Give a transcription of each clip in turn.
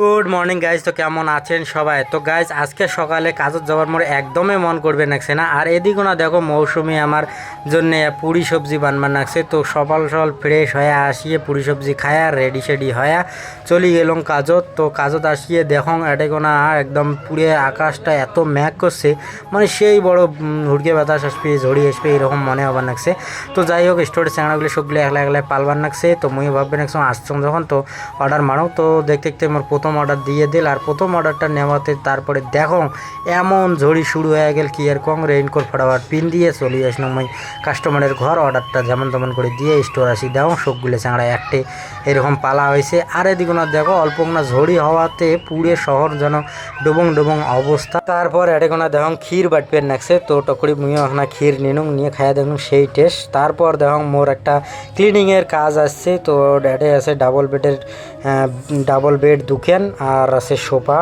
Good morning guys. তো কেমন আছেন সবাই? তো গাইজ আজকে সকালে কাজত যাওয়ার মোড়ে একদমই মন করবে নাকছে না। আর এদিকে না দেখো মৌসুমি আমার জন্য পুরি সবজি বানবার নাকছে। তো সকাল সকাল ফ্রেশ হয়ে আসিয়ে পুরি সবজি খায়া রেডি সেডি হয়ে চলি গেলাম কাজত। তো কাজত আসিয়ে দেখো এটা কোনা একদম পুরে আকাশটা এত ম্যাঘ করছে, মানে সেই বড় হুড়কে বাতাস আসবে ঝড়ি আসবে এরকম মনে হবার নাকছে। তো যাই হোক স্টোরের চ্যাংড়াগুলো সবগুলো একলা একলা পালবার নাকছে। তো মুই ভাববে নাকছো আসছো যখন তো অর্ডার মারো। তো দেখতে দেখতে আমার প্রথম অর্ডার দিয়ে দিল। আর প্রথম অর্ডারটা নেওয়াতে তারপরে দেখো এমন ঝড়ি শুরু হয়ে গেল কি আর কম, রেইনকোট ফটাবার পিন দিয়ে চলে আসলাম আমি কাস্টমারের ঘর। অর্ডারটা যেমন তেমন করে দিয়ে স্টোর আসি দেখো সবগুলো চাংড়া একটে এরকম পালা হয়েছে। আর এদিকে না দেখো অল্প না ঝড়ি হওয়াতে পুরে শহর যেন ডুবং ডুবং অবস্থা। তারপর এটা কোনো দেখো ক্ষীর বাটপের নাকছে। তো টকরি মুইও এখন ক্ষীর নিনুং নিয়ে খাইয়া দেখুন সেই টেস্ট। তারপর দেখো মোর একটা ক্লিনিংয়ের কাজ আসছে। তো ড্যাডে আছে ডাবল বেড দুখেন আর আছে সোফা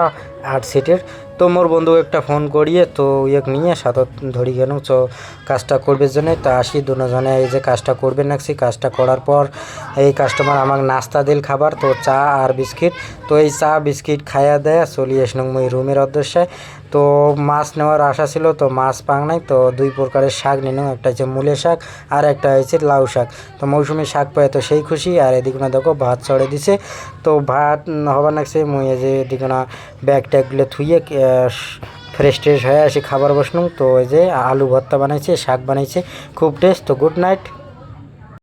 8 সিটের। তো মোর বন্ধু একটা ফোন করিয়ে তো ইয়েক নিয়ে সাথে ধরি গেল তো কাজটা করবে জন্য। তো আসি দুজনে এই যে কাজটা করবে নাকছি। কাজটা করার পর এই কাস্টমার আমাকে নাস্তা দিল খাবার, তো চা আর বিস্কিট। তো এই চা বিস্কিট খাইয়া দেয় চলি আসলাম মই রুমের উদ্দেশ্যে। তো মাছ নেওয়ার আশা ছিল, তো মাছ পাং নাই। তো 2 প্রকারের শাক নিলাম, একটা হচ্ছে মূলে শাক আর একটা হচ্ছে লাউ শাক। তো মৌসুমি শাক পায় তো সেই খুশি। আর এদিকে না দেখো ভাত চড়ে দিছে। তো ভাত হবার নাকছে মুই এই যে এদিকে না ব্যাগ ট্যাগগুলো থুইয়ে ফ্রেশ ট্রেশ হয়ে আসি খাবার বসলাম। তো এই যে আলু ভর্তা বানাইছে, শাক বানাইছে, খুব টেস্ট। তো গুড নাইট।